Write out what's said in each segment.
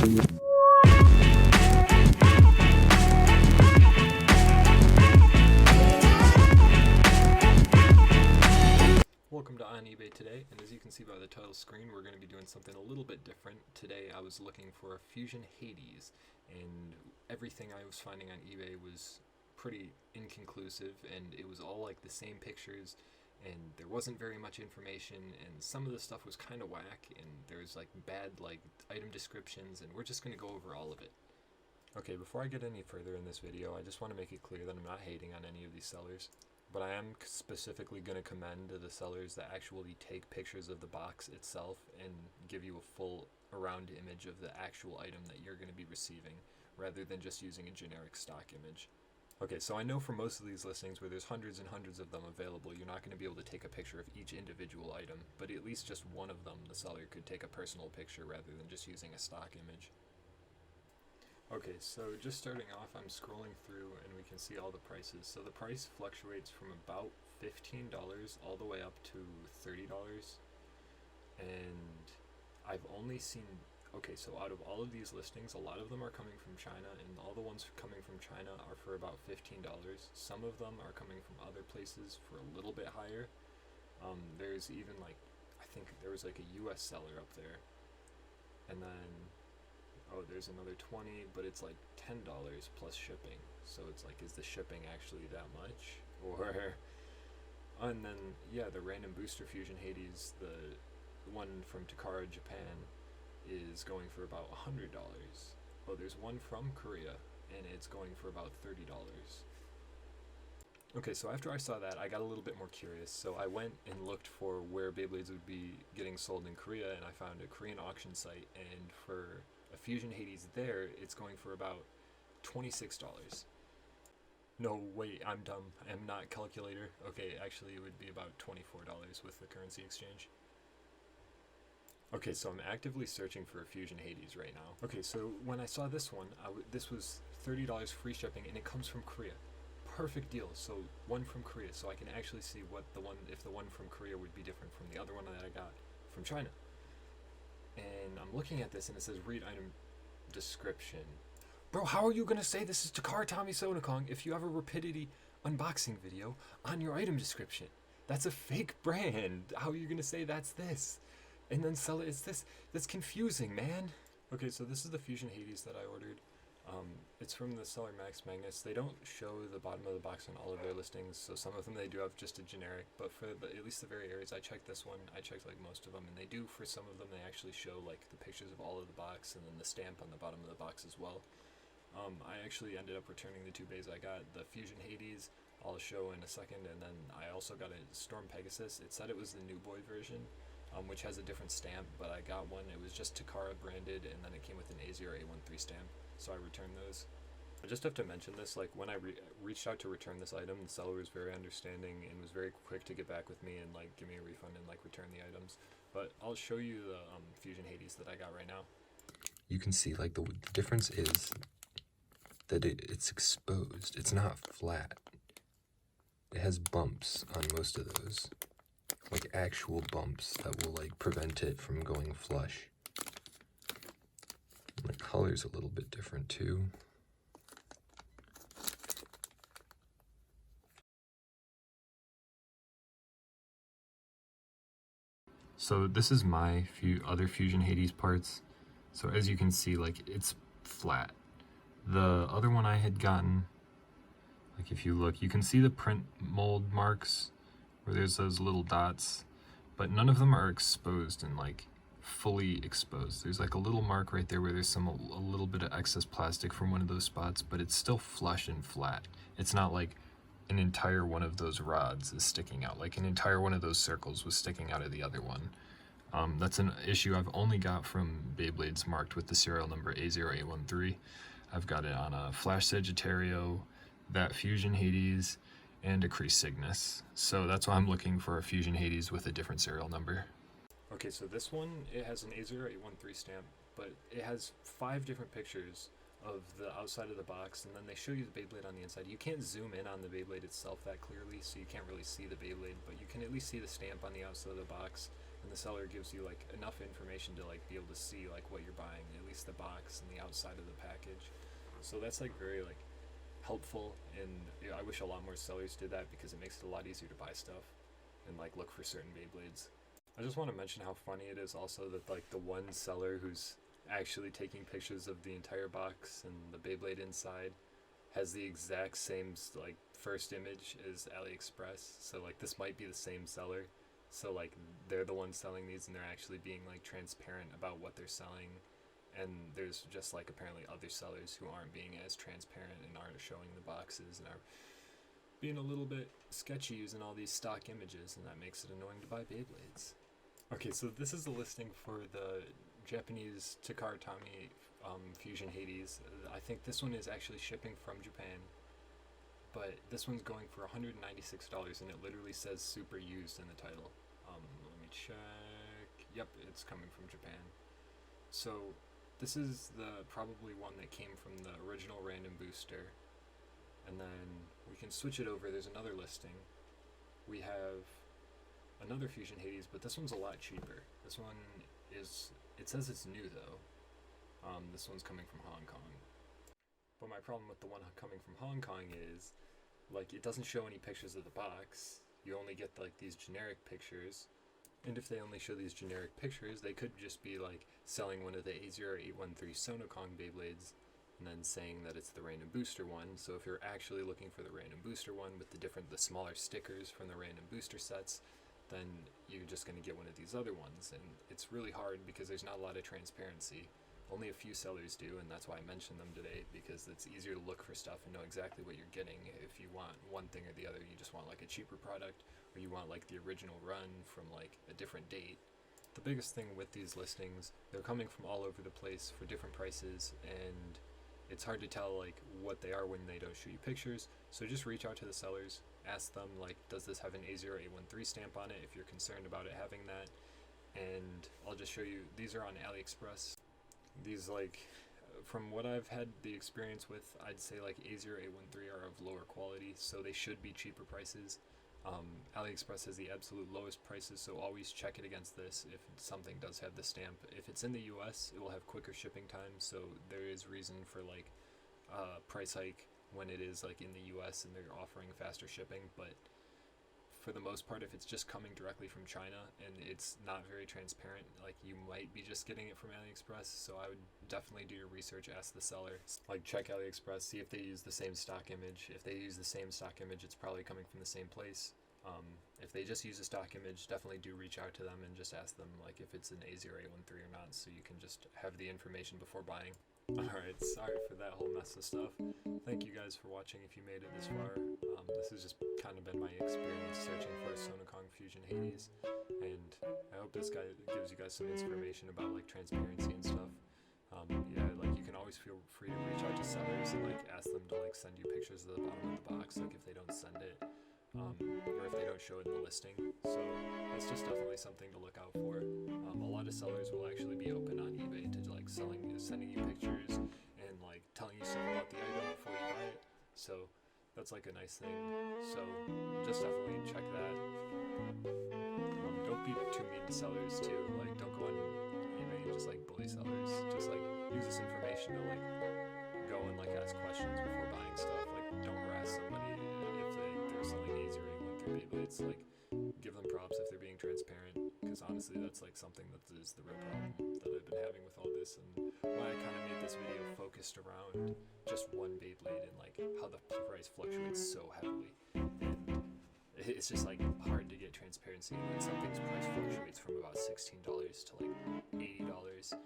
Welcome to On eBay today, and as you can see by the title screen, we're going to be doing something a little bit different. Today I was looking for a Fusion Hades, and everything I was finding on eBay was pretty inconclusive, and it was all like the same pictures, and there wasn't very much information, and some of the stuff was kind of whack, and there's like bad like item descriptions, and we're just going to go over all of it. Okay, before I get any further in this video, I just want to make it clear that I'm not hating on any of these sellers. But I am specifically going to commend the sellers that actually take pictures of the box itself and give you a full around image of the actual item that you're going to be receiving, rather than just using a generic stock image. Okay, so I know for most of these listings where there's hundreds and hundreds of them available, you're not going to be able to take a picture of each individual item, but at least just one of them the seller could take a personal picture rather than just using a stock image. Okay, so just starting off, I'm scrolling through and we can see all the prices. So the price fluctuates from about $15 all the way up to $30. And I've only seen, okay, so out of all of these listings, a lot of them are coming from China, and all the ones coming from China are for about $15. Some of them are coming from other places for a little bit higher. There's even like, I think there was like a US seller up there. And then oh, there's another 20, but it's like $10 plus shipping. So it's like, is the shipping actually that much? Or, and then, yeah, the random booster Fusion Hades, the one from Takara, Japan, is going for about $100. Oh, there's one from Korea, and it's going for about $30. Okay, so after I saw that, I got a little bit more curious, so I went and looked for where Beyblades would be getting sold in Korea, and I found a Korean auction site, and for a Fusion Hades there, it's going for about $26. No, wait, I'm dumb. I'm not calculator. Okay, actually it would be about $24 with the currency exchange. Okay, so I'm actively searching for a Fusion Hades right now. Okay, so when I saw this one, this was $30 free shipping, and it comes from Korea. Perfect deal. So one from Korea, so I can actually see what if the one from Korea would be different from the other one that I got from China. And I'm looking at this and it says read item description. Bro, how are you gonna say this is Takara Tommy Sonokong if you have a Rapidity unboxing video on your item description? That's a fake brand. How are you gonna say that's this and then sell it as this? That's confusing, man. Okay, so this is the Fusion Hades that I ordered. It's from the seller Max Magnus. They don't show the bottom of the box on all of their listings, so some of them they do have just a generic, but for at least the very areas, I checked this one, I checked like most of them, and they do, for some of them, they actually show like the pictures of all of the box and then the stamp on the bottom of the box as well. I actually ended up returning the two bays I got. The Fusion Hades, I'll show in a second, and then I also got a Storm Pegasus. It said it was the New Boy version, which has a different stamp, but I got one, it was just Takara branded, and then it came with an A0A13 stamp. So I returned those. I just have to mention this, like when I reached out to return this item, the seller was very understanding and was very quick to get back with me and like give me a refund and like return the items. But I'll show you the Fusion Hades that I got right now. You can see like the difference is that it's exposed. It's not flat. It has bumps on most of those, like actual bumps that will like prevent it from going flush. The color's a little bit different too. So this is my other Fusion Hades parts. So as you can see, like it's flat. The other one I had gotten, like if you look, you can see the print mold marks where there's those little dots, but none of them are exposed and like fully exposed. There's like a little mark right there where there's a little bit of excess plastic from one of those spots, but it's still flush and flat. It's not like an entire one of those rods is sticking out, like an entire one of those circles was sticking out of the other one. That's an issue I've only got from Beyblades marked with the serial number A0A13. I've got it on a Flash Sagittario, that Fusion Hades, and a Crease Cygnus. So that's why I'm looking for a Fusion Hades with a different serial number. Okay, so this one, it has an A0A13 stamp, but it has 5 different pictures of the outside of the box, and then they show you the Beyblade on the inside. You can't zoom in on the Beyblade itself that clearly, so you can't really see the Beyblade, but you can at least see the stamp on the outside of the box, and and the seller gives you like enough information to like be able to see like what you're buying, at least the box and the outside of the package. So that's like very like helpful, and I wish a lot more sellers did that because it makes it a lot easier to buy stuff and like look for certain Beyblades. I just want to mention how funny it is also that like the one seller who's actually taking pictures of the entire box and the Beyblade inside has the exact same like first image as AliExpress. So like this might be the same seller. So like they're the ones selling these, and they're actually being like transparent about what they're selling. And there's just like apparently other sellers who aren't being as transparent and aren't showing the boxes and are being a little bit sketchy using all these stock images, and that makes it annoying to buy Beyblades. Okay, so this is the listing for the Japanese Takara Tomy Fusion Hades. I think this one is actually shipping from Japan, but this one's going for $196, and it literally says super used in the title. Let me check. Yep, it's coming from Japan. So this is the probably one that came from the original random booster, and then we can switch it over. There's another listing. We have another Fusion Hades, but this one's a lot cheaper. This one is, it says it's new though. This one's coming from Hong Kong. But my problem with the one coming from Hong Kong is, like, it doesn't show any pictures of the box. You only get like these generic pictures. And if they only show these generic pictures, they could just be like selling one of the A0813 Sonokong Beyblades and then saying that it's the random booster one. So if you're actually looking for the random booster one with the smaller stickers from the random booster sets, then you're just going to get one of these other ones. And it's really hard because there's not a lot of transparency. Only a few sellers do, and that's why I mentioned them today, because it's easier to look for stuff and know exactly what you're getting. If you want one thing or the other, you just want like a cheaper product, or you want like the original run from like a different date. The biggest thing with these listings, they're coming from all over the place for different prices, and it's hard to tell like what they are when they don't show you pictures. So just reach out to the sellers, ask them like, does this have an A0813 stamp on it if you're concerned about it having that. And I'll just show you, these are on AliExpress. These, like, from what I've had the experience with, I'd say like A0813 are of lower quality, so they should be cheaper prices. AliExpress has the absolute lowest prices, so always check it against this if something does have the stamp. If it's in the US, it will have quicker shipping times, so there is reason for like price hike when it is like in the US and they're offering faster shipping. But for the most part, if it's just coming directly from China and it's not very transparent, like you might be just getting it from AliExpress. So I would definitely do your research, ask the seller, like check AliExpress, see if they use the same stock image. If they use the same stock image, it's probably coming from the same place. If they just use a stock image, definitely do reach out to them and just ask them like if it's an A0813 or not, so you can just have the information before buying. Alright, sorry for that whole mess of stuff. Thank you guys for watching if you made it this far. This has just kind of been my experience searching for a Sonokong Fusion Hades, and I hope this guy gives you guys some information about like transparency and stuff. Yeah, like you can always feel free to reach out to sellers and like ask them to like send you pictures of the bottom of the box, like if they don't send it, or if they don't show it in the listing. So that's just definitely something to look out for. A lot of sellers will actually be open on eBay to like sending you pictures and like telling you stuff about the item before you buy it. So that's like a nice thing. So just definitely check that. Don't be too mean to sellers too. Like don't go on eBay and just like bully sellers. Just like use this information to like go and like ask questions before buying stuff. Like don't harass somebody if they're selling A0813 Beyblades. Like give them props if they're being transparent, because honestly that's like something that is the real problem that I've been having with all this, and why I kind of made this video focused around just one Beyblade and like how the price fluctuates so heavily, and it's just like hard to get transparency when something's price fluctuates from about $16 to like $80.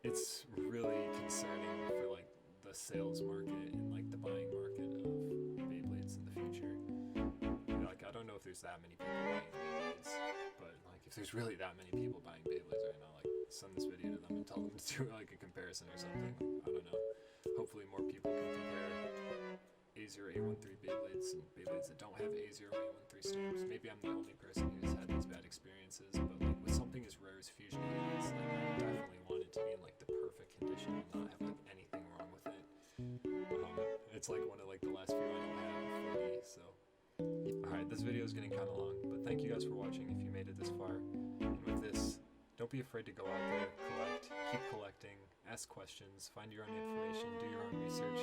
It's really concerning for like the sales market and like the buying market of Beyblades in the future. Like I don't know if there's that many people buying Beyblades, but like if there's really that many people buying Beyblades right now, like send this video to them and tell them to do like a comparison or something. I don't know. Hopefully more people can compare A0813 Beyblades and Beyblades that don't have A0813 stamps. Maybe I'm the only person who's had these bad experiences, but like with something as rare as Fusion Hades, like I definitely want it to be in like the perfect condition and not have like anything wrong with it. It's like one of like the last few I don't have for me, so. Alright, this video is getting kind of long, but thank you guys for watching if you made it this far. And with this, don't be afraid to go out there, collect, keep collecting, ask questions, find your own information, do your own research,